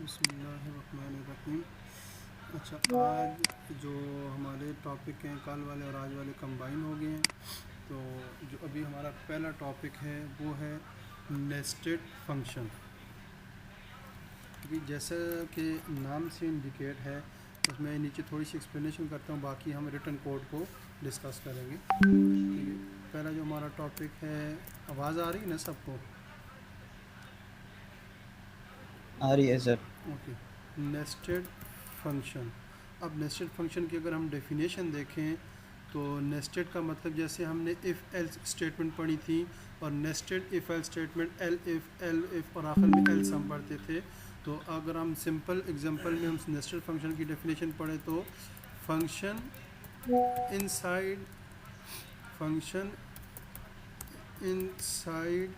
बिस्मिल्लाहिर्रहमानिर्रहीम। अच्छा, आज जो हमारे टॉपिक हैं कल वाले और आज वाले कंबाइन हो गए हैं। तो जो अभी हमारा पहला टॉपिक है वो है नेस्टेड फंक्शन। क्योंकि जैसा कि नाम से इंडिकेट है, उसमें नीचे थोड़ी सी एक्सप्लेनेशन करता हूँ, बाकी हम रिटन कोड को डिस्कस करेंगे। ठीक है, पहला जो हमारा टॉपिक है, आवाज़ आ रही है ना सबको? आ रही है सर। Okay, nested function. अब नेस्टेड फंक्शन की अगर हम डेफिनेशन देखें तो नेस्टेड का मतलब, जैसे हमने इफ़ एल्स स्टेटमेंट पढ़ी थी, और nested if else statement L if और आखिर में एल्स हम पढ़ते थे। तो अगर हम सिंपल एग्जांपल में हम नेस्टेड फंक्शन की डेफिनेशन पढ़े तो function inside function inside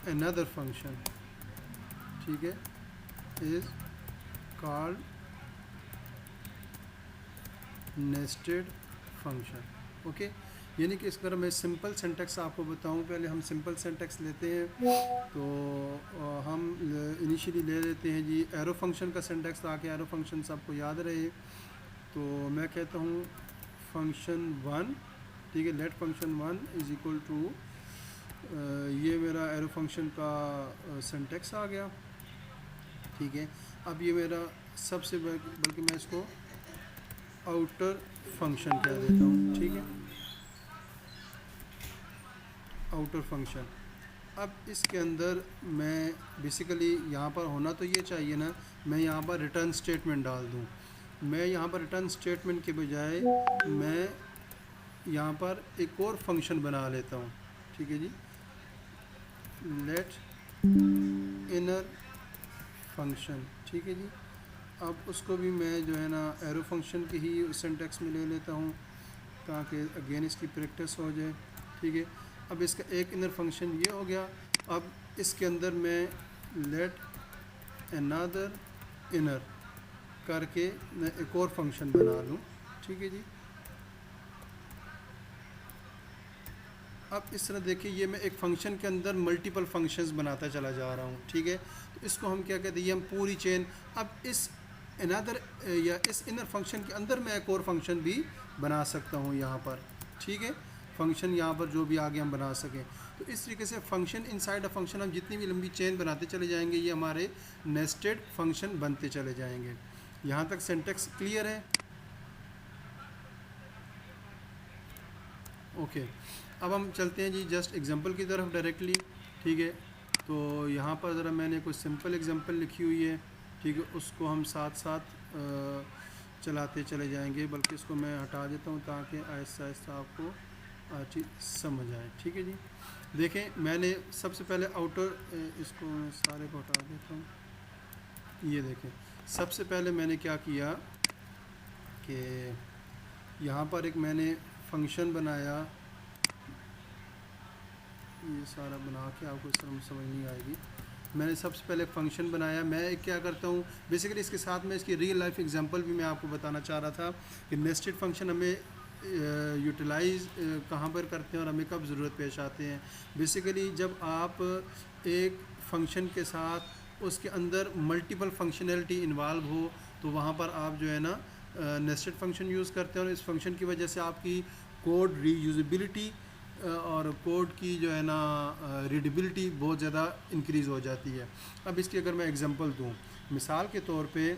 another function, ठीक है, is called nested function. Okay, यानी कि इस तरह मैं सिंपल सिंटेक्स आपको बताऊं। पहले हम सिंपल सिंटेक्स लेते हैं। तो हम इनिशियली ले लेते हैं जी एरो फंक्शन का सिंटेक्स, ताकि एरो फंक्शन सबको याद रहे। तो मैं कहता हूँ फंक्शन वन, ठीक है, let function one is equal to, ये मेरा एरो फंक्शन का सिंटेक्स आ गया। ठीक है, अब ये मेरा सबसे बल्कि मैं इसको आउटर फंक्शन कह देता हूँ। ठीक है, आउटर फंक्शन। अब इसके अंदर मैं बेसिकली यहाँ पर होना तो ये चाहिए ना, मैं यहाँ पर रिटर्न स्टेटमेंट डाल दूँ। मैं यहाँ पर रिटर्न स्टेटमेंट के बजाय मैं यहाँ पर एक और फंक्शन बना लेता हूँ। ठीक है जी, लेट इनर फंक्शन। ठीक है जी, अब उसको भी मैं जो है ना एरो फंक्शन के ही सिंटेक्स में ले लेता हूँ, ताकि अगेन इसकी प्रैक्टिस हो जाए। ठीक है, अब इसका एक इनर फंक्शन ये हो गया। अब इसके अंदर मैं लेट अनदर इनर करके मैं एक और फंक्शन बना लूँ। ठीक है जी, अब इस तरह देखिए, ये मैं एक फ़ंक्शन के अंदर मल्टीपल फंक्शंस बनाता चला जा रहा हूँ। ठीक है, तो इसको हम क्या कहते हैं, ये हम पूरी चेन। अब इस अनदर या इस इनर फंक्शन के अंदर मैं एक और फंक्शन भी बना सकता हूँ यहाँ पर। ठीक है, फंक्शन यहाँ पर जो भी आगे हम बना सकें। तो इस तरीके से फंक्शन इनसाइड अ फंक्शन, हम जितनी भी लंबी चेन बनाते चले जाएंगे, ये हमारे नेस्टेड फंक्शन बनते चले जाएंगे। यहाँ तक सिंटेक्स क्लियर है? ओके, अब हम चलते हैं जी जस्ट एग्जांपल की तरफ डायरेक्टली। ठीक है, तो यहाँ पर ज़रा मैंने कुछ सिंपल एग्जांपल लिखी हुई है। ठीक है, उसको हम साथ साथ चलाते चले जाएंगे, बल्कि इसको मैं हटा देता हूँ ताकि आहिस्ता आहिस्ता आपको चीज़ समझ आए। ठीक है जी, देखें, मैंने सबसे पहले आउटर, इसको मैं सारे को हटा देता हूँ। ये देखें, सबसे पहले मैंने क्या किया कि यहाँ पर एक मैंने फंक्शन बनाया। ये सारा बना के आपको समझ नहीं आएगी। मैंने सबसे पहले फंक्शन बनाया। मैं क्या करता हूँ बेसिकली, इसके साथ में इसकी रियल लाइफ एग्जांपल भी मैं आपको बताना चाह रहा था कि नेस्टेड फंक्शन हमें यूटिलाइज कहाँ पर करते हैं और हमें कब ज़रूरत पेश आते हैं। बेसिकली जब आप एक फंक्शन के साथ उसके अंदर मल्टीपल फंक्शनैलिटी इन्वॉल्व हो, तो वहाँ पर आप जो है ना नेस्टेड फंक्शन यूज़ करते हैं, और इस फंक्शन की वजह से आपकी कोड रीयूजेबिलिटी और कोड की जो है ना रीडेबिलिटी बहुत ज़्यादा इंक्रीज़ हो जाती है। अब इसकी अगर मैं एग्जांपल दूँ, मिसाल के तौर पे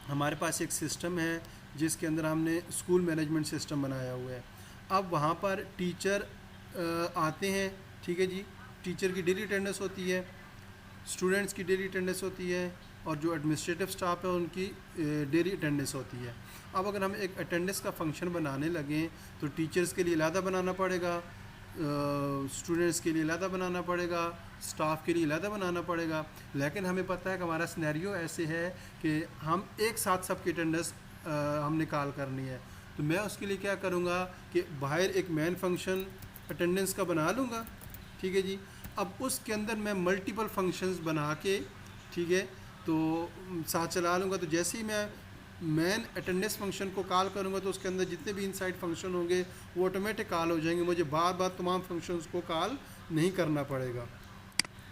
हमारे पास एक सिस्टम है जिसके अंदर हमने स्कूल मैनेजमेंट सिस्टम बनाया हुआ है। अब वहाँ पर टीचर आते हैं। ठीक है जी, टीचर की डेली अटेंडेंस होती है, स्टूडेंट्स की डेली अटेंडेंस होती है, और जो एडमिनिस्ट्रेटिव स्टाफ है उनकी डेली अटेंडेंस होती है। अब अगर हम एक अटेंडेंस का फंक्शन बनाने लगें तो टीचर्स के लिए अलहदा बनाना पड़ेगा, स्टूडेंट्स के लिए अलहदा बनाना पड़ेगा, स्टाफ के लिए अलहदा बनाना पड़ेगा। लेकिन हमें पता है कि हमारा सिनेरियो ऐसे है कि हम एक साथ सबकी अटेंडेंस हमने कॉल करनी है। तो मैं उसके लिए क्या करूँगा कि बाहर एक मेन फंक्शन अटेंडेंस का बना लूँगा। ठीक है जी, अब उसके अंदर मैं मल्टीपल फंक्शंस बना के, ठीक है, तो साथ चला लूँगा। तो जैसे ही मैं मेन अटेंडेंस फंक्शन को कॉल करूँगा तो उसके अंदर जितने भी इनसाइड फंक्शन होंगे वो ऑटोमेटिक कॉल हो जाएंगे, मुझे बार बार तमाम फंक्शंस को कॉल नहीं करना पड़ेगा।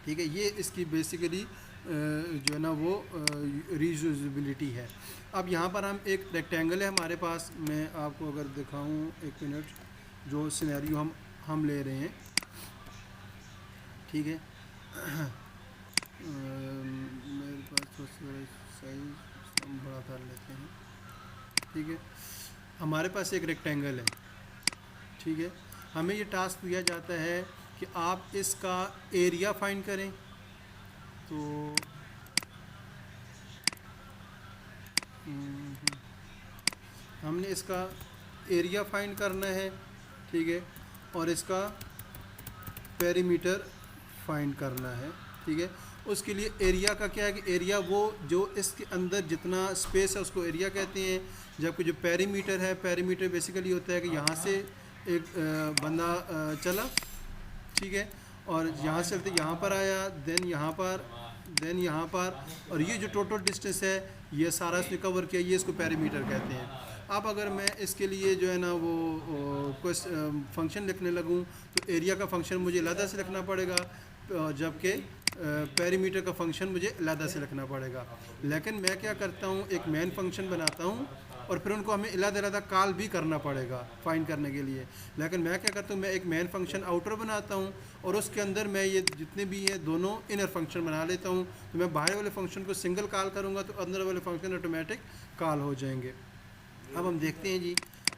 ठीक है, ये इसकी बेसिकली जो है ना वो रीयूजेबिलिटी है। अब यहाँ पर हम एक रेक्टेंगल है हमारे पास, मैं आपको अगर दिखाऊँ एक मिनट, जो सिनेरियो हम ले रहे हैं, ठीक है। मेरे पास थोड़ा सा साइज हम बड़ा कर लेते हैं, ठीक है। हमारे पास एक रेक्टेंगल है, ठीक है। हमें ये टास्क दिया जाता है कि आप इसका एरिया फाइंड करें। तो हमने इसका एरिया फाइंड करना है, ठीक है, और इसका पेरीमीटर फाइंड करना है, ठीक है। उसके लिए एरिया का क्या है कि एरिया वो जो इसके अंदर जितना स्पेस है उसको एरिया कहते हैं, जबकि जो पेरीमीटर है, पेरीमीटर बेसिकली होता है कि यहाँ से एक बंदा चला, ठीक है, और यहाँ से यहाँ पर आया, देन यहाँ पर, और ये जो टोटल डिस्टेंस है ये सारा इसने कवर किया, ये इसको पेरीमीटर कहते हैं। अब अगर मैं इसके लिए जो है ना वो कोई फंक्शन लिखने लगूँ तो एरिया का फंक्शन मुझे अलग से लिखना पड़ेगा, जबकि पेरीमीटर का फंक्शन मुझे अलग से लिखना पड़ेगा। लेकिन मैं क्या करता हूँ, एक मेन फंक्शन बनाता हूँ और फिर उनको हमें अलग कॉल भी करना पड़ेगा फाइंड करने के लिए। लेकिन मैं क्या करता हूँ, मैं एक मेन फंक्शन आउटर बनाता हूँ और उसके अंदर मैं ये जितने भी हैं दोनों इनर फंक्शन बना लेता हूँ। तो मैं बाहर वाले फंक्शन को सिंगल कॉल करूँगा तो अंदर वाले फंक्शन ऑटोमेटिक कॉल हो जाएंगे। अब हम देखते हैं जी,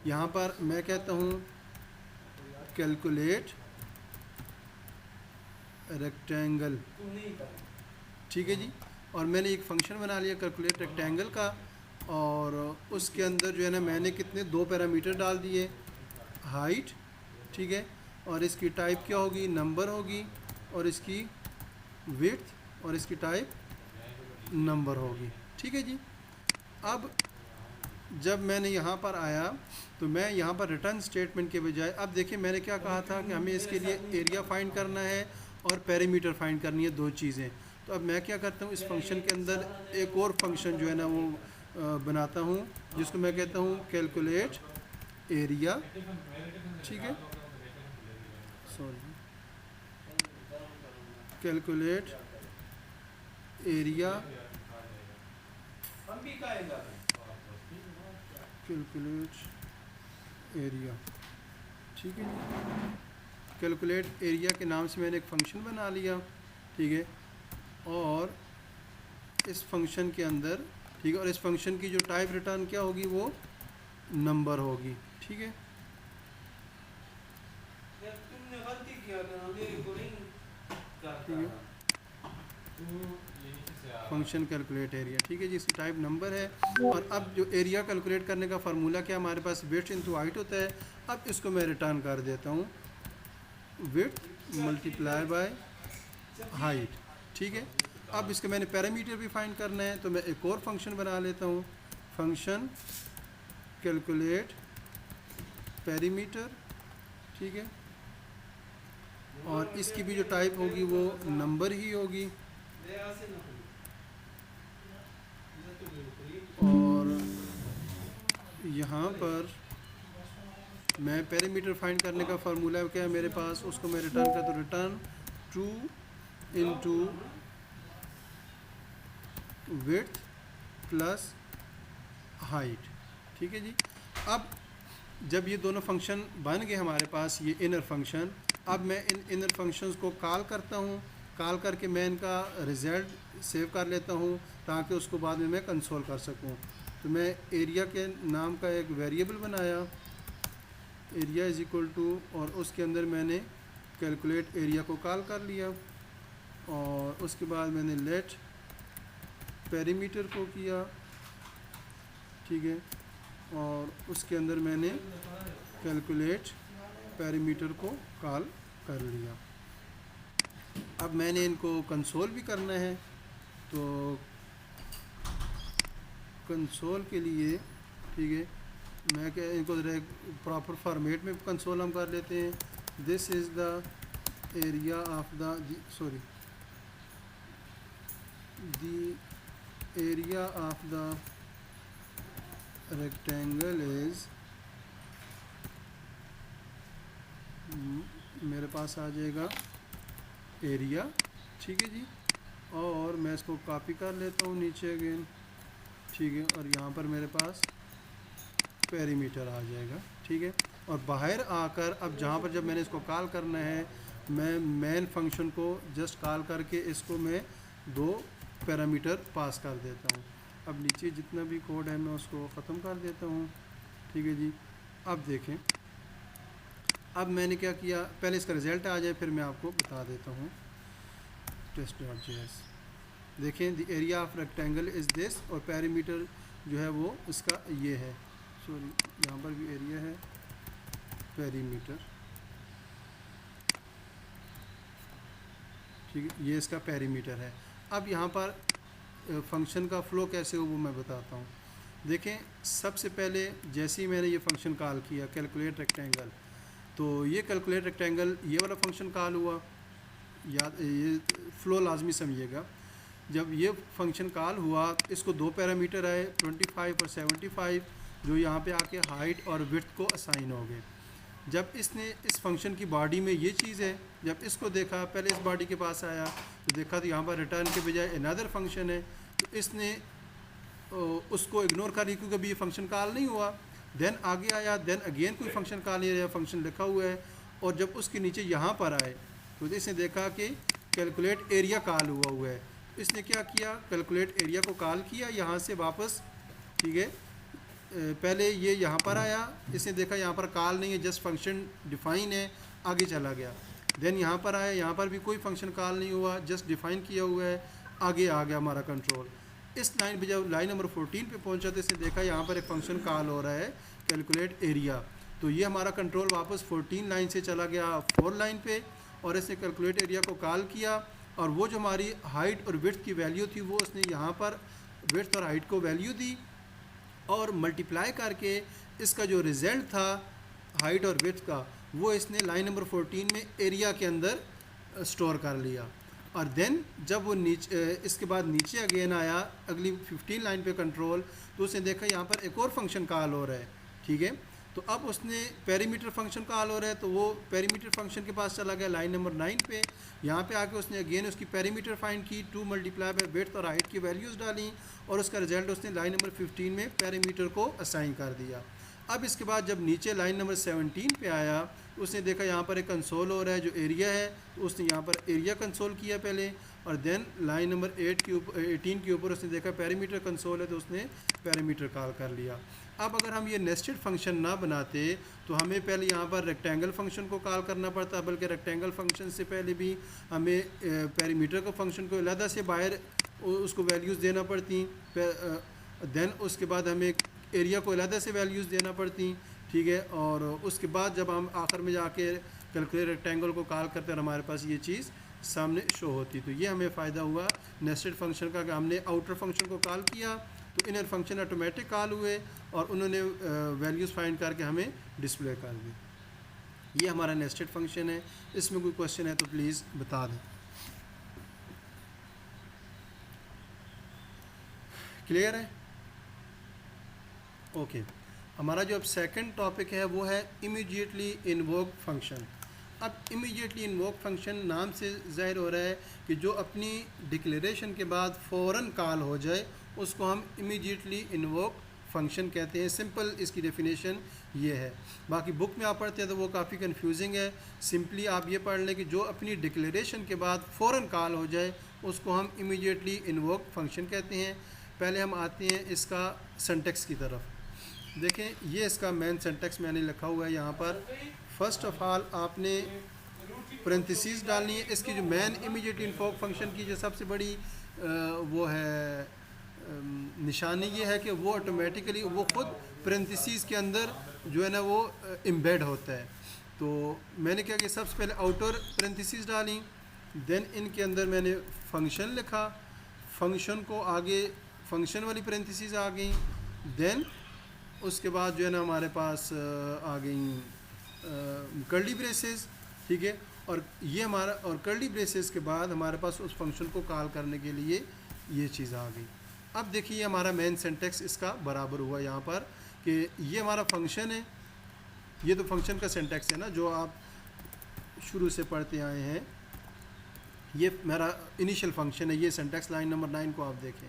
यहाँ पर मैं कहता हूँ कैलकुलेट रेक्टेंगल, ठीक है जी, और मैंने एक फ़ंक्शन बना लिया कैलकुलेट रेक्टेंगल का, और उसके अंदर जो है ना मैंने कितने 2 पैरामीटर डाल दिए, हाइट, ठीक है, और इसकी टाइप क्या होगी, नंबर होगी, और इसकी विड्थ, और इसकी टाइप नंबर होगी, ठीक है जी। अब जब मैंने यहाँ पर आया तो मैं यहाँ पर रिटर्न स्टेटमेंट के बजाय, अब देखिए मैंने क्या कहा था कि हमें इसके लिए एरिया फाइंड करना है और पेरीमीटर फाइंड करनी है, 2 चीज़ें। तो अब मैं क्या करता हूँ, इस फंक्शन के अंदर एक और फंक्शन जो है ना वो बनाता हूँ, जिसको मैं कहता हूँ कैलकुलेट एरिया, ठीक है, sorry, calculate area, calculate area, ठीक है जी। कैलकुलेट एरिया के नाम से मैंने एक फ़ंक्शन बना लिया, ठीक है, और इस फंक्शन के अंदर, ठीक है, और इस फंक्शन की जो टाइप रिटर्न क्या होगी वो नंबर होगी, ठीक है। ठीक है, फंक्शन कैलकुलेट एरिया, ठीक है जी, इसकी टाइप नंबर है। और अब जो एरिया कैलकुलेट करने का फार्मूला क्या हमारे पास विड्थ इनटू हाइट होता है। अब इसको मैं रिटर्न कर देता हूँ विड्थ मल्टीप्लाई बाय हाइट, ठीक है। अब इसके मैंने पैरामीटर भी फाइंड करना है, तो मैं एक और फंक्शन बना लेता हूँ, फंक्शन कैलकुलेट पेरीमीटर, ठीक है, और इसकी भी जो टाइप होगी वो नंबर ही होगी। और यहाँ पर मैं पेरीमीटर फाइंड करने का फार्मूला क्या है मेरे पास, उसको मैं रिटर्न करता हूँ, return true into width plus height, ठीक है जी। अब जब ये दोनों फंक्शन बन गए हमारे पास, ये इनर फंक्शन, अब मैं इन इनर फंक्शंस को कॉल करता हूँ, कॉल करके मैं इनका रिज़ल्ट सेव कर लेता हूँ ताकि उसको बाद में मैं कंसोल कर सकूँ। तो मैं एरिया के नाम का एक वेरिएबल बनाया, एरिया इज़ इक्वल टू, और उसके अंदर मैंने कैलकुलेट एरिया को कॉल कर लिया, और उसके बाद मैंने लेट पेरीमीटर को किया, ठीक है, और उसके अंदर मैंने कैलकुलेट पेरीमीटर को कॉल कर लिया। अब मैंने इनको कंसोल भी करना है, तो कंसोल के लिए, ठीक है, मैं क्या इनको प्रॉपर फॉर्मेट में कंसोल हम कर लेते हैं। This is the area of the area of the rectangle is, मेरे पास आ जाएगा एरिया, ठीक है जी, और मैं इसको कॉपी कर लेता हूँ नीचे अगेन, ठीक है। और यहाँ पर मेरे पास पेरीमीटर आ जाएगा, ठीक है। और बाहर आकर अब जहाँ पर जब मैंने इसको कॉल करना है, मैं मेन फंक्शन को जस्ट कॉल करके इसको मैं 2 पैरामीटर पास कर देता हूँ। अब नीचे जितना भी कोड है मैं उसको ख़त्म कर देता हूँ, ठीक है जी। अब देखें, अब मैंने क्या किया, पहले इसका रिज़ल्ट आ जाए फिर मैं आपको बता देता हूँ। test.js देखें, the area of rectangle is this, और पैरामीटर जो है वो इसका ये है, सॉरी यहाँ पर भी एरिया है, पेरीमीटर, ठीक है, ये इसका पेरीमीटर है। अब यहाँ पर फंक्शन का फ़्लो कैसे हो वो मैं बताता हूँ। देखें, सबसे पहले जैसे ही मैंने ये फंक्शन कॉल किया कैलकुलेट रेक्टेंगल, तो ये कैलकुलेट रेक्टेंगल ये वाला फंक्शन कॉल हुआ, याद ये फ़्लो लाजमी समझिएगा। जब ये फंक्शन कॉल हुआ इसको 2 पैरामीटर आए 25 और 75, जो यहाँ पे आके हाइट और विड्थ को असाइन हो गए। जब इसने इस फंक्शन की बॉडी में ये चीज़ है, जब इसको देखा, पहले इस बॉडी के पास आया तो देखा तो यहाँ पर रिटर्न के बजाय अनदर फंक्शन है, तो इसने उसको इग्नोर कर दी क्योंकि अभी ये फंक्शन कॉल नहीं हुआ। देन आगे आया, देन अगेन कोई फंक्शन कॉल नहीं रहा, फंक्शन लिखा हुआ है, और जब उसके नीचे यहाँ पर आए तो इसने देखा कि कैलकुलेट एरिया कॉल हुआ है। इसने क्या किया, कैलकुलेट एरिया को कॉल किया यहाँ से वापस, ठीक है। पहले ये यहाँ पर आया, इसने देखा यहाँ पर कॉल नहीं है, जस्ट फंक्शन डिफाइन है, आगे चला गया। देन यहाँ पर आया, यहाँ पर भी कोई फंक्शन कॉल नहीं हुआ, जस्ट डिफाइन किया हुआ है, आगे आ गया हमारा कंट्रोल। इस लाइन पे जब लाइन नंबर 14 पे पहुँचा तो इसने देखा यहाँ पर एक फंक्शन कॉल हो रहा है कैलकुलेट एरिया, तो ये हमारा कंट्रोल वापस 14 लाइन से चला गया 4 लाइन पे, और इसने कैलकुलेट एरिया को कॉल किया, और वो जो हमारी हाइट और विड्थ की वैल्यू थी वो उसने यहाँ पर विड्थ और हाइट को वैल्यू दी, और मल्टीप्लाई करके इसका जो रिज़ल्ट था हाइट और विड्थ का वो इसने लाइन नंबर 14 में एरिया के अंदर स्टोर कर लिया। और देन जब वो नीचे इसके बाद नीचे अगेन आया अगली 15 लाइन पे कंट्रोल, तो उसने देखा यहाँ पर एक और फंक्शन कॉल हो रहा है, ठीक है। तो अब उसने पेरीमीटर फंक्शन कॉल हो रहा है, तो वो पेरीमीटर फंक्शन के पास चला गया लाइन नंबर 9 पे। यहाँ पे आके उसने अगेन उसकी पेरीमीटर फाइंड की, 2 मल्टीप्लाई बाय विड्थ और हाइट की वैल्यूज़ डाली, और उसका रिजल्ट उसने लाइन नंबर 15 में पेरीमीटर को असाइन कर दिया। अब इसके बाद जब नीचे लाइन नंबर 17 पे आया तो उसने देखा यहाँ पर एक कंसोल हो रहा है जो एरिया है, तो उसने यहाँ पर एरिया कंसोल किया पहले, और देन लाइन नंबर 18 के ऊपर उसने देखा पेरीमीटर कंसोल है, तो उसने पेरीमीटर कॉल कर लिया। अब अगर हम ये नेस्टेड फंक्शन ना बनाते तो हमें पहले यहाँ पर रेक्टेंगल फंक्शन को कॉल करना पड़ता, बल्कि रेक्टेंगल फंक्शन से पहले भी हमें पेरीमीटर का फंक्शन को अलग से बाहर उसको वैल्यूज़ देना पड़ती, देन उसके बाद हमें एरिया को अलग से वैल्यूज़ देना पड़ती, ठीक है। और उसके बाद जब हम आखिर में जाके कैलकुलेट रेक्टेंगल को कॉल करते हैं हमारे पास ये चीज़ सामने शो होती। तो ये हमें फ़ायदा हुआ नेस्टेड फंक्शन का कि हमने आउटर फंक्शन को कॉल किया तो इनर फंक्शन ऑटोमेटिक कॉल हुए और उन्होंने वैल्यूज़ फाइंड करके हमें डिस्प्ले कर दी। ये हमारा नेस्टेड फंक्शन है। इसमें कोई क्वेश्चन है तो प्लीज़ बता दें। क्लियर है? ओके। हमारा जो अब सेकंड टॉपिक है वो है इमीडिएटली इन्वोक फंक्शन। अब इमीडिएटली इन्वोक फंक्शन नाम से ज़ाहिर हो रहा है कि जो अपनी डिक्लेरेशन के बाद फ़ौरन कॉल हो जाए उसको हम इमीडिएटली इन्वोक फंक्शन कहते हैं। सिंपल इसकी डेफिनेशन ये है। बाकी बुक में आप पढ़ते हैं तो वो काफ़ी कंफ्यूजिंग है। सिंपली आप ये पढ़ लें कि जो अपनी डिक्लेरेशन के बाद फ़ौरन कॉल हो जाए उसको हम इमीडिएटली इन्वोक फंक्शन कहते हैं। पहले हम आते हैं इसका सिंटैक्स की तरफ। देखें ये इसका मेन सिंटैक्स मैंने लिखा हुआ है यहाँ पर। फर्स्ट ऑफ ऑल आपने पैरेंथेसिस डालनी है। इसकी जो मेन इमीडिएटली इन्वोक फंक्शन की जो सबसे बड़ी वो है निशानी ये है कि वो ऑटोमेटिकली वो ख़ुद पैरेंथेसिस के अंदर जो है ना वो एम्बेड होता है। तो मैंने क्या कि सबसे पहले आउटर पैरेंथेसिस डाली, देन इनके अंदर मैंने फंक्शन लिखा, फंक्शन को आगे फंक्शन वाली पैरेंथेसिस आ गई, देन उसके बाद जो है ना हमारे पास आ गई कर्ली ब्रेसेस, ठीक है। और ये हमारा और कर्ली ब्रेसेस के बाद हमारे पास उस फंक्शन को कॉल करने के लिए ये चीज़ आ गई। अब देखिए हमारा मेन सिंटैक्स इसका बराबर हुआ यहाँ पर कि ये हमारा फंक्शन है। ये तो फंक्शन का सिंटैक्स है ना जो आप शुरू से पढ़ते आए हैं, ये मेरा इनिशियल फंक्शन है, ये सिंटैक्स लाइन नंबर 9 को आप देखें।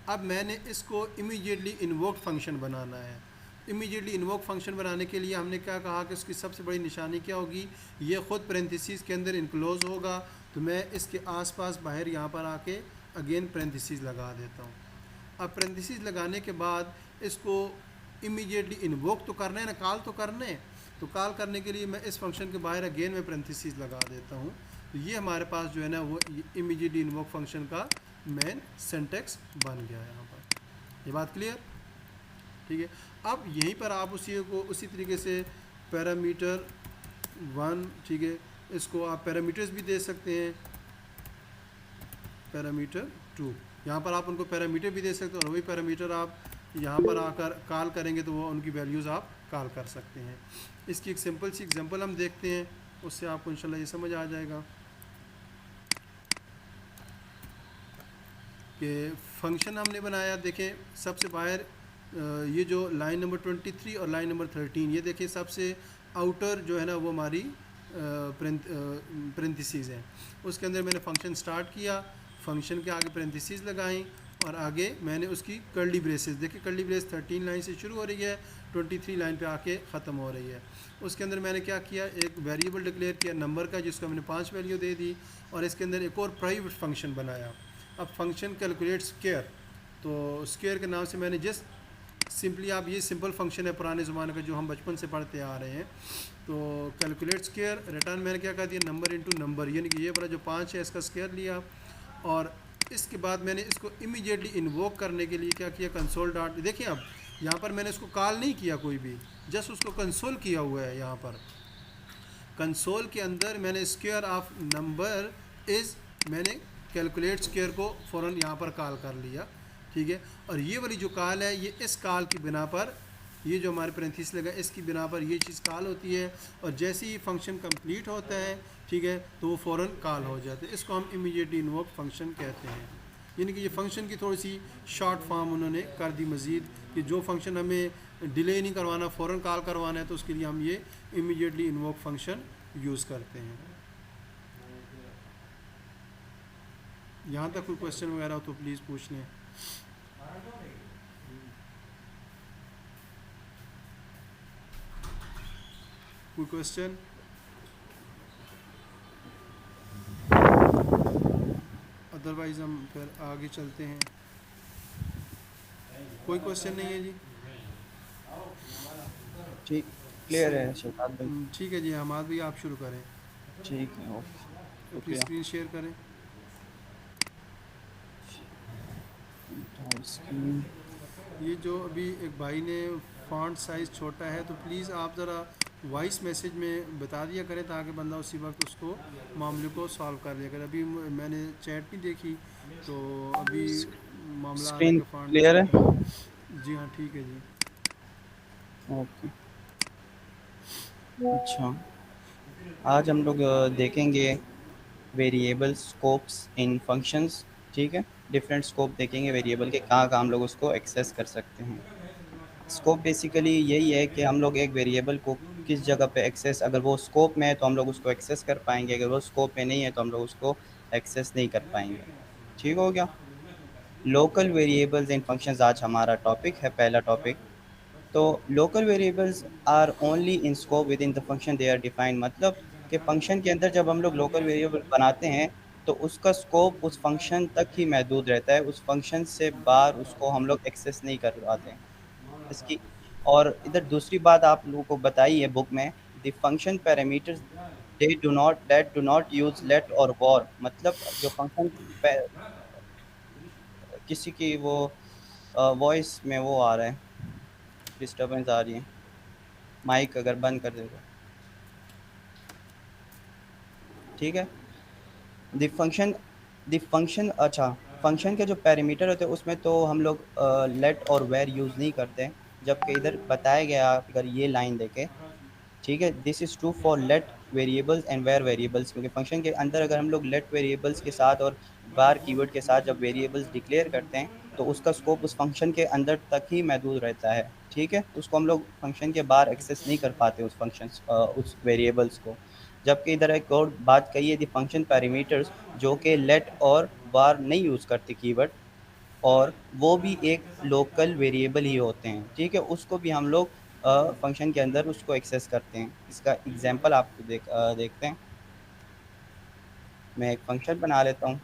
अब मैंने इसको इमीडिएटली इन्वोक फंक्शन बनाना है। इमीडिएटली इन्वोक फंक्शन बनाने के लिए हमने क्या कहा कि उसकी सबसे बड़ी निशानी क्या होगी, ये ख़ुद पेरेंथिसिस के अंदर इनक्लोज होगा। तो मैं इसके आसपास बाहर यहाँ पर आके अगेन पेरेंथिसिस लगा देता हूँ। अब पेरेंथिसिस लगाने के बाद इसको इमीडिएटली इन्वोक तो करना है ना, कॉल तो करना है। तो कॉल करने के लिए मैं इस फंक्शन के बाहर अगेन में पेरेंथिसिस लगा देता हूँ। तो ये हमारे पास जो है ना वो इमीडिएटली इन्वोक फंक्शन का मेन सिंटैक्स बन गया है यहाँ पर। ये बात क्लियर? ठीक है। अब यहीं पर आप उसी तरीके से पैरामीटर 1, ठीक है, इसको आप पैरामीटर्स भी दे सकते हैं, पैरामीटर 2, यहाँ पर आप उनको पैरामीटर भी दे सकते हैं और वही पैरामीटर आप यहाँ पर आकर कॉल करेंगे तो वो उनकी वैल्यूज़ आप कॉल कर सकते हैं। इसकी एक सिंपल सी एग्जांपल हम देखते हैं, उससे आपको इंशाल्लाह ये समझ आ जाएगा कि फंक्शन हमने बनाया। देखें सबसे बाहर ये जो लाइन नंबर 23 और लाइन नंबर 13, ये देखिए सबसे आउटर जो है ना वो हमारी पेरेंथिसिस है। उसके अंदर मैंने फंक्शन स्टार्ट किया, फंक्शन के आगे पेरेंथिसिस लगाई और आगे मैंने उसकी कर्ली ब्रेसेस, देखिए कर्ली ब्रेस 13 लाइन से शुरू हो रही है, 23 लाइन पे आके ख़त्म हो रही है। उसके अंदर मैंने क्या किया, एक वेरिएबल डिक्लेयर किया नंबर का, जिसको मैंने 5 वैल्यू दे दी और इसके अंदर एक और प्राइवेट फंक्शन बनाया। अब फंक्शन कैलकुलेट स्क्वायर, तो स्क्वायर के नाम से मैंने जस्ट सिंपली, आप ये सिंपल फंक्शन है पुराने ज़माने का जो हम बचपन से पढ़ते आ रहे हैं। तो कैलकुलेट स्क्वायर रिटर्न मैंने क्या कर दिया, नंबर इंटू नंबर, यानी कि ये वाला जो 5 है इसका स्क्वायर लिया। और इसके बाद मैंने इसको इमीडिएटली इन्वोक करने के लिए क्या किया, कंसोल डॉट, देखिए अब यहाँ पर मैंने इसको कॉल नहीं किया कोई भी, जस्ट उसको कंसोल किया हुआ है। यहाँ पर कंसोल के अंदर मैंने स्क्वायर ऑफ नंबर इज़, मैंने कैलकुलेट स्क्वायर को फ़ौरन यहाँ पर कॉल कर लिया, ठीक है। और ये वाली जो कॉल है, ये इस कॉल की बिना पर, ये जो हमारे पेरेंथिस लगा इसकी बिना पर ये चीज़ कॉल होती है और जैसे ही फंक्शन कंप्लीट होता है, ठीक है, तो वो फ़ौरन कॉल हो जाता है। इसको हम इमीडिएटली इन्वोक फंक्शन कहते हैं। यानी कि ये फंक्शन की थोड़ी सी शॉर्ट फॉर्म उन्होंने कर दी मज़ीद, कि जो फंक्शन हमें डिले नहीं करवाना, फ़ौरन कॉल करवाना है, तो उसके लिए हम ये इमीडिएटली इन्वोक फंक्शन यूज़ करते हैं। यहाँ तक कोई क्वेश्चन वगैरह हो तो प्लीज़ पूछ लें। कोई क्वेश्चन? अदरवाइज़ हम फिर आगे चलते हैं। कोई क्वेश्चन नहीं है जी? ठीक, क्लियर है शहजाद भाई। ठीक है जी, हमाद भाई आप शुरू करें। ठीक है, ओके, अपनी शुक्रिया। स्क्रीन शेयर करें। स्क्रीन, ये जो अभी एक भाई ने फ़ॉन्ट साइज़ छोटा है, तो प्लीज़ आप ज़रा वॉइस मैसेज में बता दिया करें ताकि बंदा उसी वक्त उसको मामले को सॉल्व कर लिया करे। अभी मैंने चैट नहीं देखी तो अभी मामला आ रहा है स्क्रीन कि फ़ॉन्ट क्लियर है? छोटा है। जी हाँ, ठीक है जी। ओके, अच्छा, आज हम लोग देखेंगे वेरिएबल स्कोप्स इन फंक्शंस, ठीक है। डिफरेंट स्कोप देखेंगे वेरिएबल के, कहाँ कहाँ हम लोग उसको एक्सेस कर सकते हैं। स्कोप बेसिकली यही है कि हम लोग एक वेरिएबल को किस जगह पे एक्सेस, अगर वो स्कोप में है तो हम लोग उसको एक्सेस कर पाएंगे, अगर वो स्कोप में नहीं है तो हम लोग उसको एक्सेस नहीं कर पाएंगे। ठीक हो गया। लोकल वेरिएबल्स इन फंक्शंस आज हमारा टॉपिक है, पहला टॉपिक। तो local variables are only in scope within the function they are defined, मतलब कि फंक्शन के अंदर जब हम लोग लोकल वेरिएबल बनाते हैं तो उसका स्कोप उस फंक्शन तक ही महदूद रहता है, उस फंक्शन से बाहर उसको हम लोग एक्सेस नहीं कर पाते हैं इसकी। और इधर दूसरी बात आप लोगों को बताई है बुक में, the function parameters that do not use let और वॉर, मतलब जो फंक्शन किसी की वो वॉइस में वो आ रहा है, डिस्टर्बेंस आ रही है, माइक अगर बंद कर दे तो ठीक है। द फंक्शन, अच्छा, फंक्शन के जो पैरामीटर होते हैं उसमें तो हम लोग लेट और वेर यूज़ नहीं करते, जबकि इधर बताया गया अगर ये लाइन देखें, ठीक है, this is true for let variables and var variables, क्योंकि फंक्शन के अंदर अगर हम लोग लेट वेरिएबल्स के साथ और बार कीवर्ड के साथ जब वेरिएबल्स डिक्लेयर करते हैं तो उसका स्कोप उस फंक्शन के अंदर तक ही महदूद रहता है, ठीक है। उसको हम लोग फंक्शन के बाहर एक्सेस नहीं कर पाते उस फंक्शन उस वेरिएबल्स को। जबकि इधर एक और बात कही है दी फंक्शन पैरामीटर्स, जो कि लेट और वार नहीं यूज़ करते कीवर्ड, और वो भी एक लोकल वेरिएबल ही होते हैं, ठीक है। उसको भी हम लोग फंक्शन के अंदर उसको एक्सेस करते हैं। इसका एग्जांपल आपको देखते हैं। मैं एक फंक्शन बना लेता हूँ,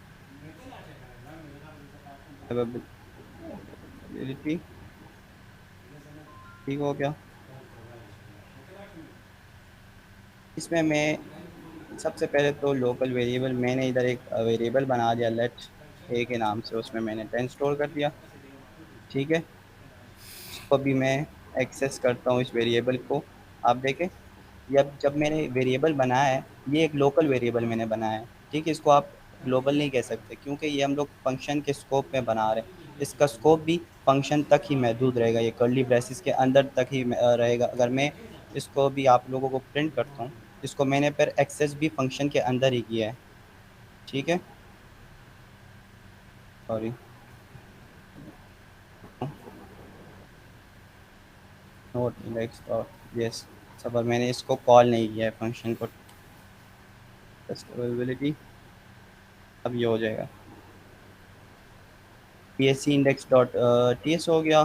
अवेलेबिलिटी, ठीक हो गया। इसमें मैं सबसे पहले तो लोकल वेरिएबल, मैंने इधर एक वेरिएबल बना दिया लेट ए के नाम से, उसमें मैंने 10 स्टोर कर दिया, ठीक है। इसको भी मैं एक्सेस करता हूँ इस वेरिएबल को। आप देखें, जब मैंने वेरिएबल बनाया है, ये एक लोकल वेरिएबल मैंने बनाया है, ठीक है। इसको आप ग्लोबल नहीं कह सकते, क्योंकि ये हम लोग फंक्शन के स्कोप में बना रहे हैं। इसका स्कोप भी फंक्शन तक ही महदूद रहेगा, ये कर्ली ब्रेसिस के अंदर तक ही रहेगा। अगर मैं इसको भी आप लोगों को प्रिंट करता हूँ, इसको मैंने फिर एक्सेस भी फंक्शन के अंदर ही किया है, ठीक है। Sorry, note index dot yes, पर मैंने इसको कॉल नहीं किया है फंक्शन को। टेस्ट अवेलेबिलिटी, अब ये हो जाएगा, P S C index dot T S हो गया,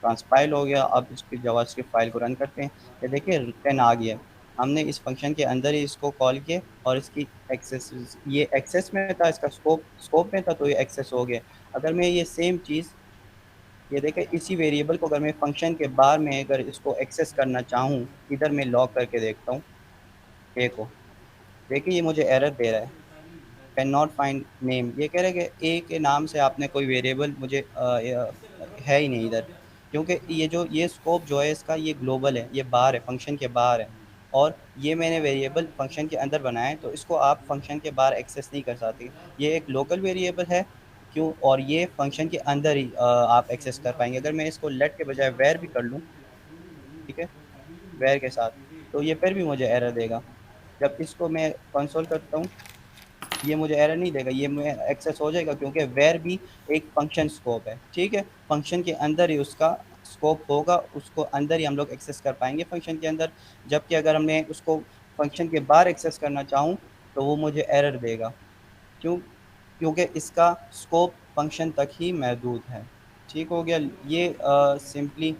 ट्रांसपाइल हो गया। अब इसकी जावास्क्रिप्ट फाइल को रन करते हैं। ये देखिए रिटर्न आ गया, हमने इस फंक्शन के अंदर ही इसको कॉल किया और इसकी एक्सेस, ये एक्सेस में था, इसका स्कोप में था, तो ये एक्सेस हो गया। अगर मैं ये सेम चीज़, ये देखें, इसी वेरिएबल को अगर मैं फंक्शन के बाहर में अगर इसको एक्सेस करना चाहूँ, इधर मैं लॉग करके देखता हूँ ए को, देखिए ये मुझे एरर दे रहा है, कैन नॉट फाइंड नेम। ये कह रहे हैं कि ए के नाम से आपने कोई वेरिएबल मुझे है ही नहीं इधर, क्योंकि ये स्कोप जो है इसका, ये ग्लोबल है, ये बाहर है, फंक्शन के बाहर है। और ये मैंने वेरिएबल फंक्शन के अंदर बनाया है, तो इसको आप फंक्शन के बाहर एक्सेस नहीं कर सकते। ये एक लोकल वेरिएबल है, क्यों, और ये फंक्शन के अंदर ही आप एक्सेस कर पाएंगे। अगर मैं इसको लेट के बजाय वेर भी कर लूँ, ठीक है, वेर के साथ, तो ये फिर भी मुझे एरर देगा। जब इसको मैं कंसोल करता हूँ, ये मुझे एरर नहीं देगा, ये मैं एक्सेस हो जाएगा, क्योंकि वेर भी एक फंक्शन स्कोप है, ठीक है। फंक्शन के अंदर ही उसका स्कोप होगा, उसको अंदर ही हम लोग एक्सेस कर पाएंगे फंक्शन के अंदर। जबकि अगर मैं उसको फंक्शन के बाहर एक्सेस करना चाहूँ, तो वो मुझे एरर देगा, क्यों, क्योंकि इसका स्कोप फंक्शन तक ही महदूद है, ठीक हो गया। ये सिंपली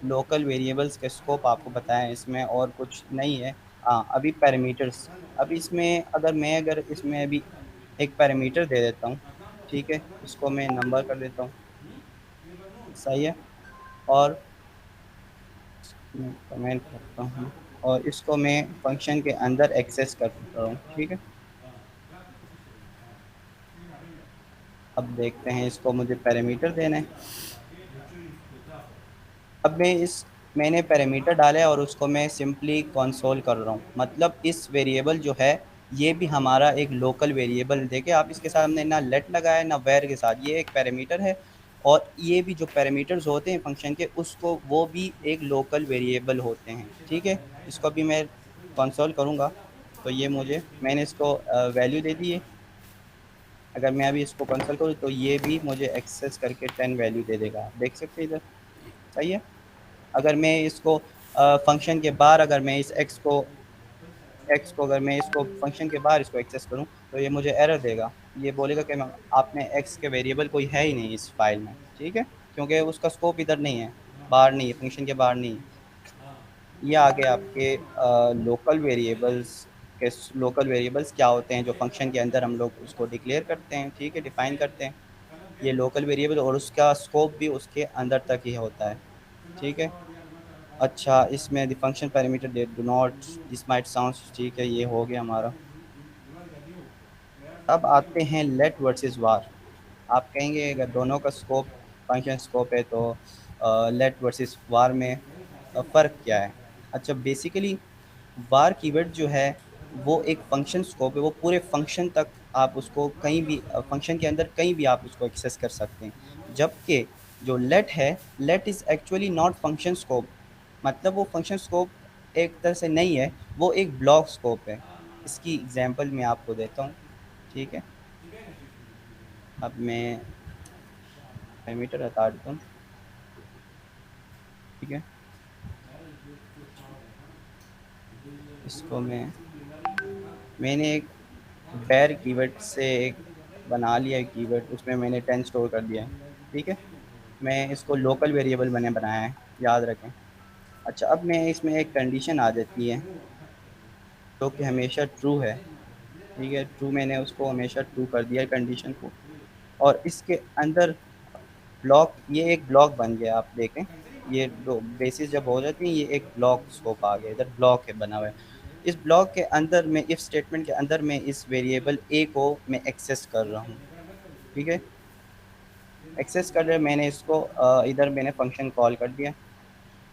लोकल वेरिएबल्स के स्कोप आपको बताएं, इसमें और कुछ नहीं है। हाँ, अभी पैरामीटर्स, अब इसमें अगर इसमें अभी एक पैरामीटर दे देता हूँ, ठीक है, इसको मैं नंबर कर देता हूँ, सही है। और मैं कमेंट करता हूँ, और इसको मैं फंक्शन के अंदर एक्सेस करता हूँ, ठीक है। अब देखते हैं, इसको मुझे पैरामीटर देना है। अब मैंने पैरामीटर डाला है और उसको मैं सिंपली कंसोल कर रहा हूँ। मतलब इस वेरिएबल जो है, ये भी हमारा एक लोकल वेरिएबल, देखिए आप, इसके साथ हमने ना लेट लगाया ना वेर के साथ, ये एक पैरामीटर है। और ये भी जो पैरामीटर्स होते हैं फंक्शन के, उसको वो भी एक लोकल वेरिएबल होते हैं, ठीक है। इसको भी मैं कंसोल करूँगा, तो ये मैंने इसको वैल्यू दे दी है। अगर मैं अभी इसको कंसोल करूँ, तो ये भी मुझे एक्सेस करके 10 वैल्यू दे देगा, आप देख सकते हैं इधर, सही है। अगर मैं इसको फंक्शन के बाहर, अगर मैं इस एक्स को अगर मैं इसको फंक्शन के बाहर इसको एक्सेस करूं, तो ये मुझे एरर देगा। ये बोलेगा कि आपने एक्स के वेरिएबल कोई है ही नहीं इस फाइल में, ठीक है, क्योंकि उसका स्कोप इधर नहीं है, बाहर नहीं है, फंक्शन के बाहर नहीं है। ये आगे आपके लोकल वेरिएबल्स क्या होते हैं, जो फंक्शन के अंदर हम लोग उसको डिक्लेयर करते हैं, ठीक है, डिफाइन करते हैं। ये लोकल वेरिएबल, और उसका स्कोप भी उसके अंदर तक ही होता है, ठीक है। अच्छा, इसमें the function parameter they do not, this might sounds, ठीक है, ये हो गया हमारा। अब आते हैं लेट वर्सेस वार। आप कहेंगे अगर दोनों का स्कोप फंक्शन स्कोप है, तो लेट वर्सेस वार में फ़र्क क्या है। अच्छा, बेसिकली वार कीवर्ड जो है, वो एक फंक्शन स्कोप है, वो पूरे फंक्शन तक आप उसको कहीं भी फंक्शन के अंदर कहीं भी आप उसको एक्सेस कर सकते हैं। जबकि जो लेट है, let is actually not function scope, मतलब वो फंक्शन स्कोप एक तरह से नहीं है, वो एक ब्लॉक स्कोप है। इसकी एग्जांपल मैं आपको देता हूँ, ठीक है। अब मैं पैरामीटर हटा देता हूँ, ठीक है। इसको मैं मैंने एक बैर कीवर्ड से एक बना लिया है कीवर्ड, उसमें मैंने 10 स्टोर कर दिया है, ठीक है। मैं इसको लोकल वेरिएबल मैंने बनाया है, याद रखें। अच्छा, अब मैं इसमें एक कंडीशन आ जाती है जो कि हमेशा ट्रू है, ठीक है। ट्रू, मैंने उसको हमेशा ट्रू कर दिया है कंडीशन को। और इसके अंदर ब्लॉक, ये एक ब्लॉक बन गया, आप देखें ये दो बेसिस जब हो जाती है, ये एक ब्लॉक स्कोप आ गया, इधर ब्लॉक है बना हुआ है। इस ब्लॉक के अंदर मैं इफ स्टेटमेंट के अंदर मैं इस वेरिएबल ए को मैं एक्सेस कर रहा हूँ, ठीक है। एक्सेस कर रहे मैंने इसको इधर मैंने फंक्शन कॉल कर दिया।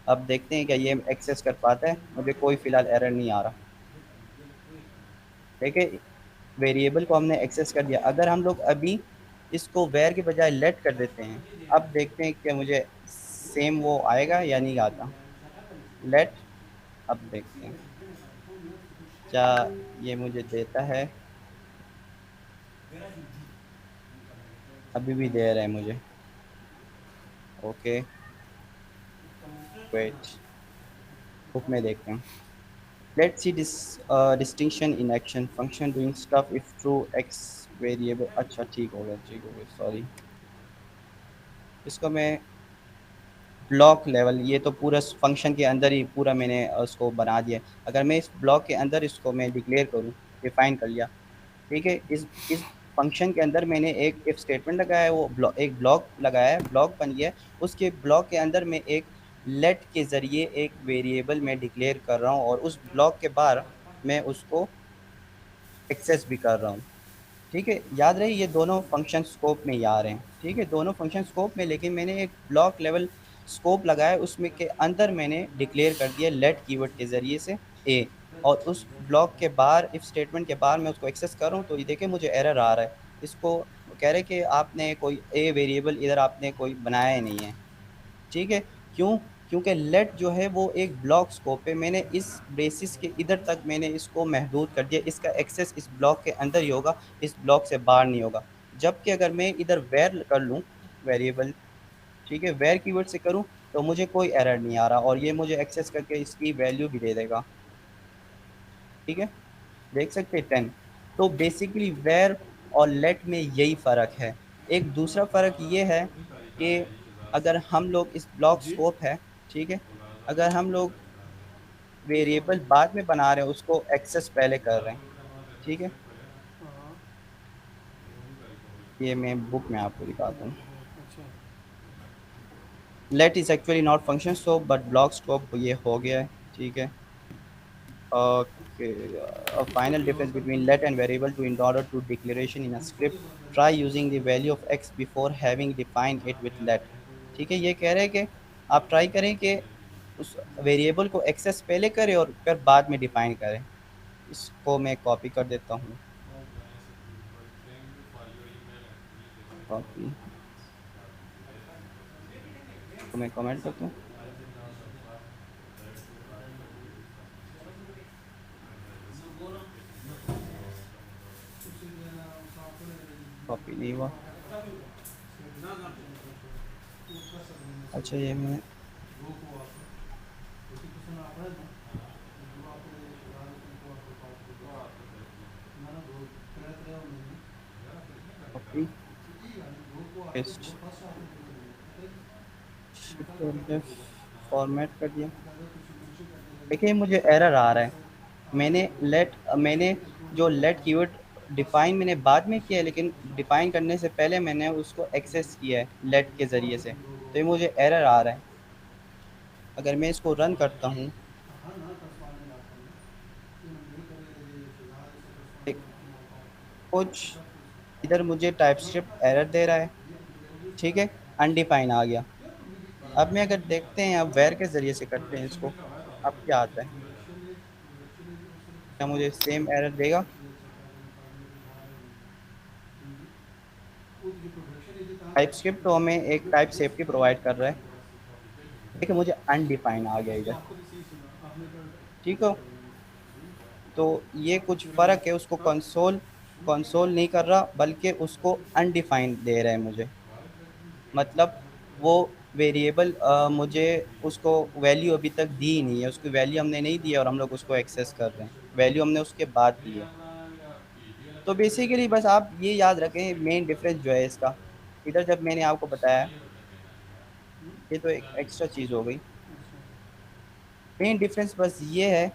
अब देखते हैं क्या ये एक्सेस कर पाता है, मुझे कोई फ़िलहाल एरर नहीं आ रहा, ठीक है। वेरिएबल को हमने एक्सेस कर दिया। अगर हम लोग अभी इसको वेयर के बजाय लेट कर देते हैं, अब देखते हैं कि मुझे सेम वो आएगा या नहीं आता। लेट, अब देखते हैं क्या ये मुझे देता है। अभी भी दे रहा है मुझे, ओके। वेट, बुक में देखते हैं। Let's see this distinction in action, function doing stuff if true x variable. अच्छा, ठीक हो गया, ठीक हो गया, सॉरी। इसको मैं ब्लॉक लेवल, ये तो पूरा फंक्शन के अंदर ही पूरा मैंने उसको बना दिया। अगर मैं इस ब्लॉक के अंदर इसको मैं डिक्लेयर करूँ, डिफाइन कर लिया, ठीक है। इस फंक्शन के अंदर मैंने एक इफ स्टेटमेंट लगाया है, वो एक ब्लॉक लगाया है, ब्लॉक बन गया है। उसके ब्लॉक के अंदर मैं एक लेट के ज़रिए एक वेरिएबल मैं डिक्लेयर कर रहा हूँ, और उस ब्लॉक के बाद मैं उसको एक्सेस भी कर रहा हूँ, ठीक है। याद रहे ये दोनों फंक्शन स्कोप में ही आ रहे हैं, ठीक है, दोनों फंक्शन स्कोप में। लेकिन मैंने एक ब्लॉक लेवल स्कोप लगाया, उसमें के अंदर मैंने डिक्लेयर कर दिया लेट कीवर्ड के ज़रिए से ए, और उस ब्लॉक के बाहर इफ स्टेटमेंट के बाहर मैं उसको एक्सेस कर रहा हूँ, तो ये देखें मुझे एरर आ रहा है। इसको कह रहे कि आपने कोई ए वेरिएबल इधर आपने कोई बनाया ही नहीं है, ठीक है। क्यों? क्योंकि लेट जो है वो एक ब्लॉक स्कोप है, मैंने इस बेसिस के इधर तक मैंने इसको महदूद कर दिया, इसका एक्सेस इस ब्लॉक के अंदर ही होगा, इस ब्लॉक से बाहर नहीं होगा। जबकि अगर मैं इधर वेर कर लूँ वेरिएबल, ठीक है, वेर कीवर्ड से करूँ, तो मुझे कोई एरर नहीं आ रहा, और ये मुझे एक्सेस करके इसकी वैल्यू भी दे देगा, ठीक है। देख सकते हैं 10। तो बेसिकली वेर और लेट में यही फ़र्क है। एक दूसरा फ़र्क ये है कि अगर हम लोग इस ब्लॉक स्कोप है, ठीक है, अगर हम लोग वेरिएबल बाद में बना रहे हैं, उसको एक्सेस पहले कर रहे हैं, ठीक है। हाँ। ये मैं बुक में आपको दिखाता हूँ। अच्छा। Let is actually not function scope but block scope, ये हो गया है, ठीक है। Okay, a final difference between let and variable to in order to declaration in a script. Try using the value of x before having defined it with let. ठीक है, ये कह रहे हैं कि आप ट्राई करें कि उस वेरिएबल को एक्सेस पहले करें और फिर बाद में डिफाइन करें। इसको मैं कॉपी कर देता हूँ, कॉपी तो मैं कमेंट करता हूँ, कॉपी नहीं हुआ। अच्छा, ये मैं कॉपी पेस्ट शिफ्ट और फॉर्मेट कर दिया। देखिए मुझे एरर आ रहा है। मैंने जो लेट कीवर्ड डिफाइन मैंने बाद में किया है, लेकिन डिफाइन करने से पहले मैंने उसको एक्सेस किया है लेट के ज़रिए से, तो ये मुझे एरर आ रहा है। अगर मैं इसको रन करता हूँ, एक कुछ इधर मुझे टाइपस्क्रिप्ट एरर दे रहा है, ठीक है, अनडिफाइन आ गया। अब मैं अगर देखते हैं, अब वेर के ज़रिए से करते हैं इसको, अब क्या आता है, क्या मुझे सेम एरर देगा? टाइपस्क्रिप्ट तो हमें एक टाइप सेफ्टी प्रोवाइड कर रहा है, देखिए मुझे अनडिफाइंड आ गया इधर, ठीक हो। तो ये कुछ फ़र्क है, उसको कंसोल कंसोल नहीं कर रहा, बल्कि उसको अनडिफाइंड दे रहा है मुझे। मतलब वो वेरिएबल मुझे उसको वैल्यू अभी तक दी ही नहीं है, उसकी वैल्यू हमने नहीं दी है और हम लोग उसको एक्सेस कर रहे हैं, वैल्यू हमने उसके बाद दी है। तो बेसिकली बस आप ये याद रखें मेन डिफरेंस जो है इसका, इधर जब मैंने आपको बताया, ये तो एक एक्स्ट्रा चीज़ हो गई। मेन डिफरेंस बस ये है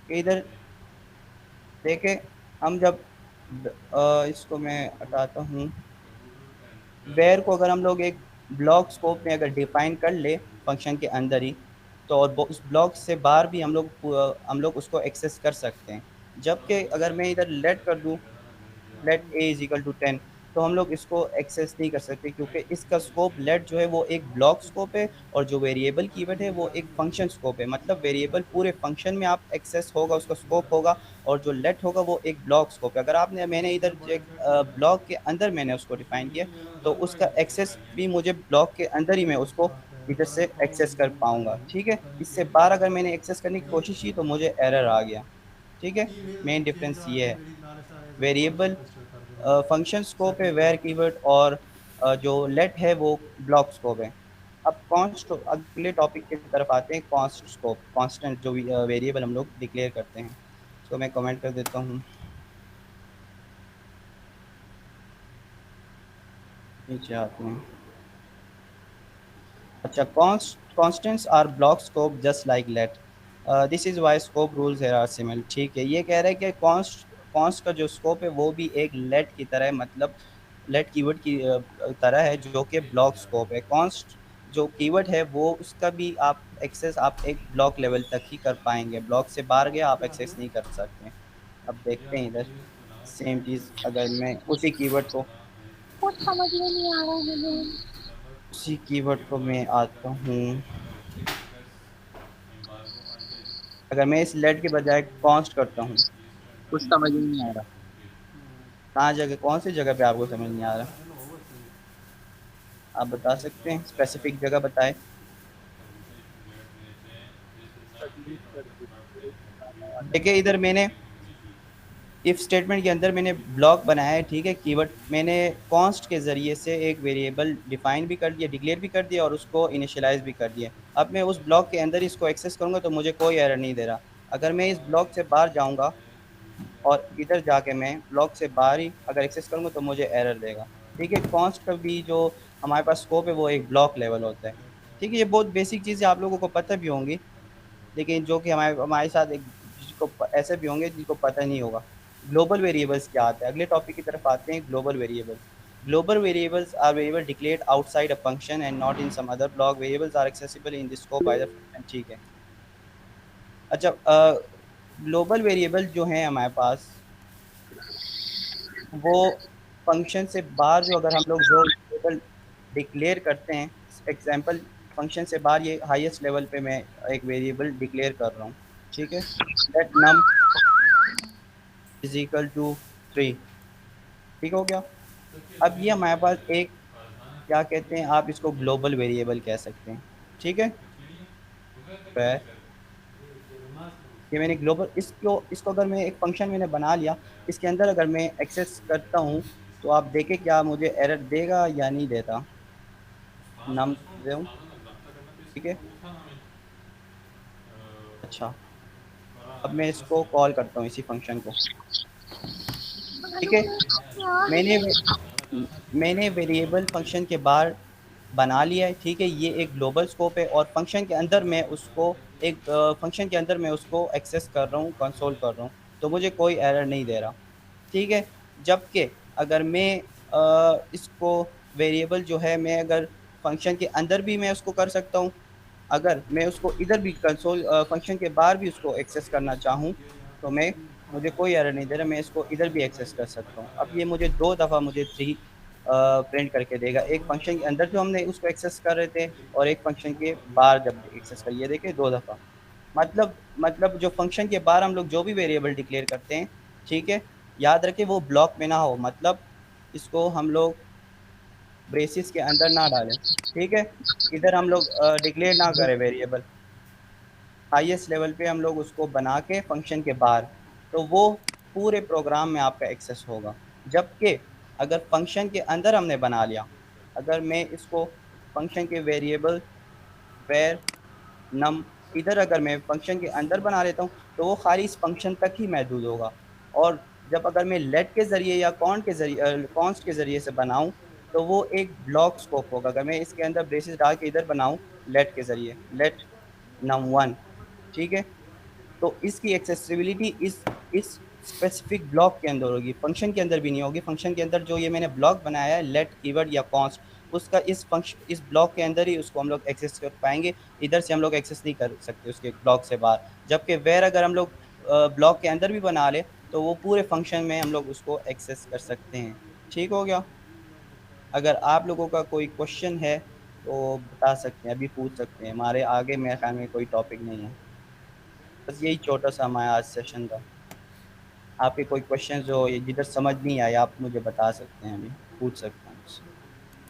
कि इधर देखें, हम जब इसको मैं हटाता हूँ, वेयर को अगर हम लोग एक ब्लॉक स्कोप में अगर डिफाइन कर ले फंक्शन के अंदर ही, तो और उस ब्लॉक से बाहर भी हम लोग उसको एक्सेस कर सकते हैं। जबकि अगर मैं इधर लेट कर दूँ, let A is equal to 10, तो हम लोग इसको एक्सेस नहीं कर सकते, क्योंकि इसका स्कोप लेट जो है वो एक ब्लॉक स्कोप है, और जो वेरिएबल कीवर्ड है वो एक फंक्शन स्कोप है। मतलब वेरिएबल पूरे फंक्शन में आप एक्सेस होगा, उसका स्कोप होगा, और जो लेट होगा वो एक ब्लॉक स्कोप है। अगर आपने मैंने इधर एक ब्लॉक के अंदर मैंने उसको डिफाइन किया, तो उसका एक्सेस भी मुझे ब्लॉक के अंदर ही मैं उसको इधर से एक्सेस कर पाऊंगा। ठीक है, इससे बाहर अगर मैंने एक्सेस करने की कोशिश की तो मुझे एरर आ गया। ठीक है, मेन डिफरेंस ये है। वेरिएबल फंक्शन स्कोप है वेर कीवर्ड, और जो लेट है वो ब्लॉक स्कोप है। अब कॉन्स्ट, अगले टॉपिक की तरफ आते हैं, कॉन्स्ट स्कोप, कांस्टेंट जो वेरिएबल हम लोग डिक्लेयर करते हैं। तो मैं कमेंट कर देता हूँ, नीचे आते हैं। अच्छा, constants are block scope just like let. This is why scope rules here are similar. ठीक है, ये कह रहा है कि const का जो scope है वो भी एक let की तरह है, मतलब let कीवर्ड की तरह है, जो कि block scope है। const जो कीवर्ड है वो उसका भी आप एक्सेस आप एक ब्लॉक लेवल तक ही कर पाएंगे, ब्लॉक से बाहर गया आप एक्सेस नहीं कर सकते। अब देखते हैं इधर सेम चीज़, अगर मैं उसी कीवर्ड को, कुछ समझ में नहीं आ रहा है मुझे। उसी कीवर्ड को मैं आता हूँ, अगर मैं इस लेट के बजाय कॉन्स्ट करता हूँ, कुछ समझ में नहीं आ रहा। कहाँ जगह, कौन सी जगह पे आपको समझ नहीं आ रहा, आप बता सकते हैं, स्पेसिफिक जगह बताएं। देखिए इधर मैंने इफ स्टेटमेंट के अंदर मैंने ब्लॉक बनाया है, ठीक है, कीवर्ड मैंने कॉन्स्ट के ज़रिए से एक वेरिएबल डिफाइन भी कर दिया, डिक्लेयर भी कर दिया, और उसको इनिशियलाइज भी कर दिया। अब मैं उस ब्लॉक के अंदर इसको एक्सेस करूँगा तो मुझे कोई एरर नहीं दे रहा। अगर मैं इस ब्लॉक से बाहर जाऊँगा और इधर जाके मैं ब्लॉक से बाहर ही अगर एक्सेस करूँगा तो मुझे एरर देगा। ठीक है, कॉन्स्ट का भी जो हमारे पास स्कोप है वो एक ब्लॉक लेवल होता है। ठीक है, ये बहुत बेसिक चीज़ें आप लोगों को पता भी होंगी, लेकिन जो कि हमारे हमारे साथ एक जिसको ऐसे भी होंगे जिनको पता नहीं होगा। ग्लोबल वेरिएबल्स क्या आता है, अगले टॉपिक की तरफ आते हैं, global variable. Global variables are variable declared outside a function and not in some other block, variables are accessible in the scope by the function. ठीक है, अच्छा, ग्लोबल वेरिएबल जो है हमारे पास, वो फंक्शन से बाहर जो अगर हम लोग जो वेरिएबल डिक्लेयर करते हैं, एग्जांपल फंक्शन से बाहर ये हाईएस्ट लेवल पे मैं एक वेरिएबल डिक्लेयर कर रहा हूँ। ठीक है, let num is equal to 3। ठीक हो गया। अब ये हमारे पास एक, क्या कहते हैं, आप इसको ग्लोबल वेरिएबल कह सकते हैं। ठीक है, फिर ये मैंने ग्लोबल, इसको इसको अगर मैं एक फंक्शन मैंने बना लिया, इसके अंदर अगर मैं एक्सेस करता हूँ तो आप देखें क्या मुझे एरर देगा या नहीं देता। नम दे, ठीक है, अच्छा, अब मैं इसको कॉल करता हूँ इसी फंक्शन को। ठीक है, मैंने मैंने वेरिएबल फंक्शन के बाहर बना लिया है। ठीक है, ये एक ग्लोबल स्कोप है, और फंक्शन के अंदर मैं उसको एक फंक्शन के अंदर मैं उसको एक्सेस कर रहा हूँ, कंसोल कर रहा हूँ, तो मुझे कोई एरर नहीं दे रहा। ठीक है, जबकि अगर मैं इसको वेरिएबल जो है मैं अगर फंक्शन के अंदर भी मैं उसको कर सकता हूँ, अगर मैं उसको इधर भी कंसोल फंक्शन के बाहर भी उसको एक्सेस करना चाहूँ तो मैं, मुझे कोई एरर नहीं दे रहा, मैं इसको इधर भी एक्सेस कर सकता हूँ। अब ये मुझे 2 दफ़ा मुझे 3 प्रिंट करके देगा, एक फंक्शन के अंदर जो हमने उसको एक्सेस कर रहे थे, और एक फंक्शन के बाहर जब एक्सेस कर, ये देखिए 2 दफ़ा। मतलब जो फंक्शन के बाहर हम लोग जो भी वेरिएबल डिक्लेयर करते हैं, ठीक है, याद रखें वो ब्लॉक में ना हो, मतलब इसको हम लोग ब्रेसिस के अंदर ना डालें। ठीक है, इधर हम लोग डिक्लेयर ना करें वेरिएबल, हाईएस्ट लेवल पे हम लोग उसको बना के फंक्शन के बाहर, तो वो पूरे प्रोग्राम में आपका एक्सेस होगा। जबकि अगर फंक्शन के अंदर हमने बना लिया, अगर मैं इसको फंक्शन के वेरिएबल वेर नम, इधर अगर मैं फंक्शन के अंदर बना लेता हूँ तो वो खाली इस फंक्शन तक ही महदूद होगा, और जब अगर मैं लेट के ज़रिए या कॉन्स्ट के ज़रिए से बनाऊं तो वो एक ब्लॉक स्कोप होगा। अगर मैं इसके अंदर ब्रेसेस डाल के इधर बनाऊं लेट के ज़रिए, लेट num1, ठीक है, तो इसकी एक्सेसिबिलिटी इस स्पेसिफिक ब्लॉक के अंदर होगी, फंक्शन के अंदर भी नहीं होगी। फंक्शन के अंदर जो ये मैंने ब्लॉक बनाया है लेट कीवर्ड या कॉन्स्ट, उसका इस ब्लॉक के अंदर ही उसको हम लोग एक्सेस कर पाएंगे। इधर से हम लोग एक्सेस नहीं कर सकते उसके ब्लॉक से बाहर। जबकि वेर अगर हम लोग ब्लॉक के अंदर भी बना ले तो वो पूरे फंक्शन में हम लोग उसको एक्सेस कर सकते हैं। ठीक हो गया? अगर आप लोगों का कोई क्वेश्चन है तो बता सकते हैं, अभी पूछ सकते हैं। हमारे आगे मेरे ख्याल में कोई टॉपिक नहीं है, बस यही छोटा सा हमारा आज सेशन था। आपके कोई क्वेश्चन जो जिधर समझ नहीं आया आप मुझे बता सकते हैं, अभी पूछ सकते हैं।